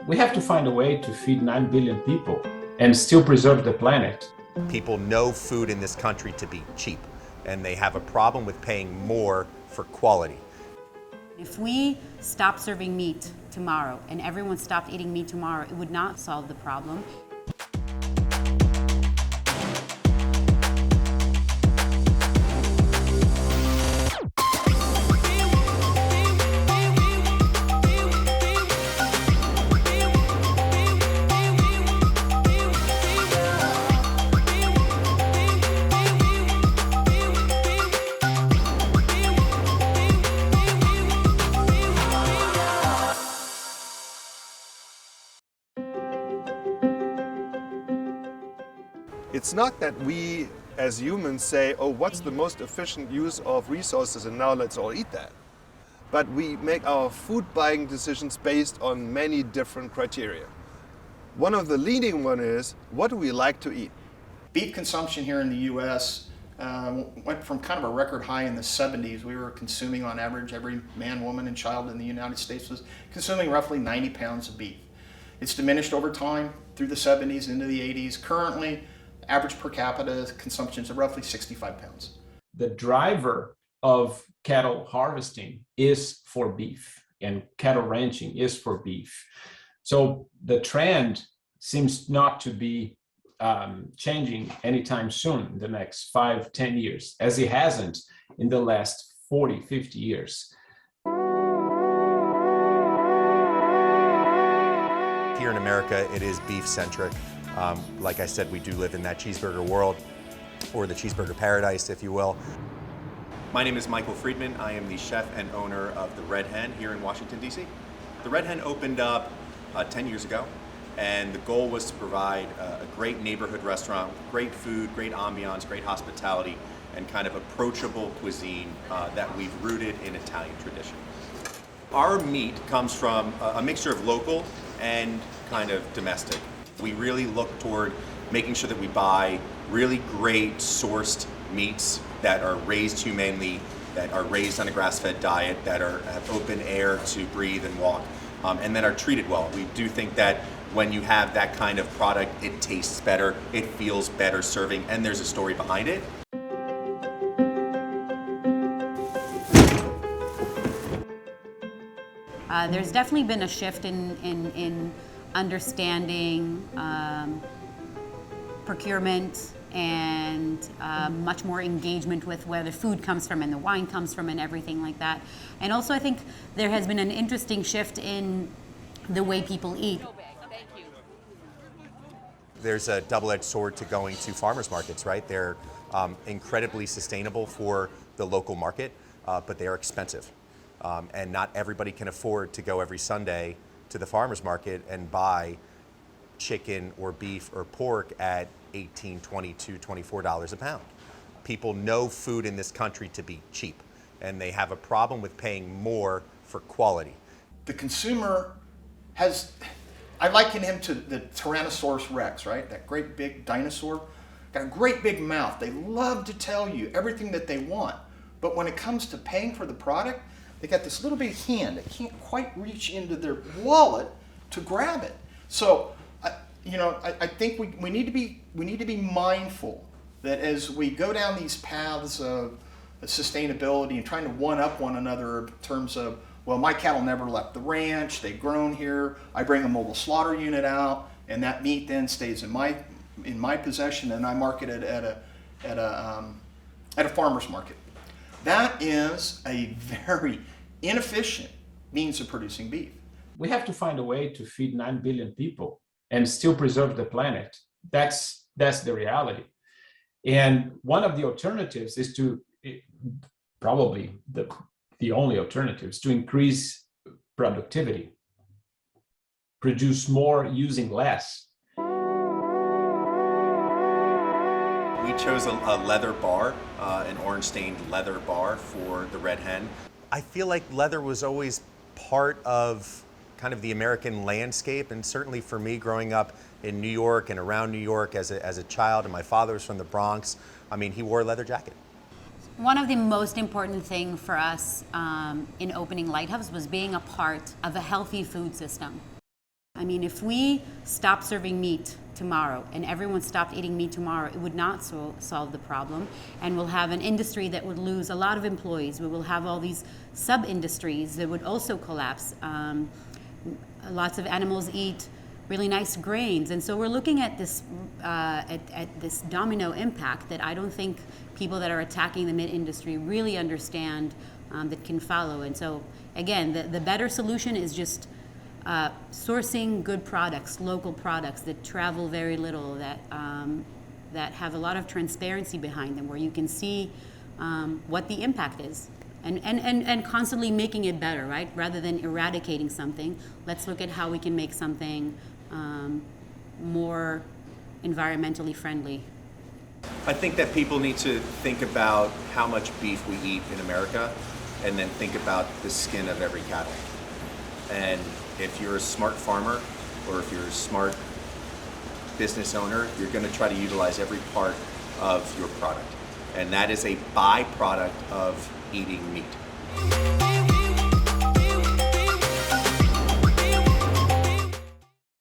We have to find a way to feed 9 billion people and still preserve the planet. People know food in this country to be cheap, and they have a problem with paying more for quality. If we stopped serving meat tomorrow and everyone stopped eating meat tomorrow, it would not solve the problem. It's not that we as humans say, oh, what's the most efficient use of resources and now let's all eat that. But we make our food buying decisions based on many different criteria. One of the leading one is, what do we like to eat? Beef consumption here in the US went from kind of a record high in the 70s. We were consuming on average, every man, woman, and child in the United States was consuming roughly 90 pounds of beef. It's diminished over time through the 70s into the 80s. Currently, average per capita consumption is roughly 65 pounds. The driver of cattle harvesting is for beef, and cattle ranching is for beef. So the trend seems not to be changing anytime soon in the next 5-10 years, as it hasn't in the last 40-50 years. Here in America, it is beef-centric. Like I said, we do live in that cheeseburger world, or the cheeseburger paradise, if you will. My name is Michael Friedman. I am the chef and owner of the Red Hen here in Washington, D.C. The Red Hen opened up 10 years ago, and the goal was to provide a great neighborhood restaurant, great food, great ambiance, great hospitality, and kind of approachable cuisine that we've rooted in Italian tradition. Our meat comes from a mixture of local and kind of domestic. We really look toward making sure that we buy really great sourced meats that are raised humanely, that are raised on a grass-fed diet, that have open air to breathe and walk, and that are treated well. We do think that when you have that kind of product, it tastes better, it feels better serving, and there's a story behind it. There's definitely been a shift in understanding procurement and much more engagement with where the food comes from and the wine comes from and everything like that. And also I think there has been an interesting shift in the way people eat. There's a double-edged sword to going to farmers markets, right? They're incredibly sustainable for the local market, but they are expensive. And not everybody can afford to go every Sunday to the farmer's market and buy chicken or beef or pork at $18, $22, $24 a pound. People know food in this country to be cheap, and they have a problem with paying more for quality. The consumer has, I liken him to the Tyrannosaurus Rex, right? That great big dinosaur. Got a great big mouth. They love to tell you everything that they want. But when it comes to paying for the product, they got this little bit hand that can't quite reach into their wallet to grab it. So, I think we need to be mindful that as we go down these paths of sustainability and trying to one-up one another in terms of, well, my cattle never left the ranch, they've grown here, I bring a mobile slaughter unit out, and that meat then stays in my possession, and I market it at a farmer's market. That is a very inefficient means of producing beef. We have to find a way to feed 9 billion people and still preserve the planet. That's the reality. And one of the alternatives is to, probably the only alternative is to increase productivity, produce more using less. We chose a leather bar, an orange-stained leather bar for the Red Hen. I feel like leather was always part of kind of the American landscape, and certainly for me growing up in New York and around New York as a child, and my father was from the Bronx, I mean, he wore a leather jacket. One of the most important things for us in opening Lighthouse was being a part of a healthy food system. I mean, if we stopped serving meat tomorrow and everyone stopped eating meat tomorrow, it would not solve the problem. And we'll have an industry that would lose a lot of employees. We will have all these sub-industries that would also collapse. Lots of animals eat really nice grains. And so we're looking at this at this domino impact that I don't think people that are attacking the meat industry really understand that can follow. And so again, the better solution is just sourcing good products, local products that travel very little, that have a lot of transparency behind them, where you can see what the impact is, and constantly making it better, right? Rather than eradicating something, let's look at how we can make something more environmentally friendly. I think that people need to think about how much beef we eat in America, and then think about the skin of every cattle. And if you're a smart farmer, or if you're a smart business owner, you're going to try to utilize every part of your product. And that is a byproduct of eating meat.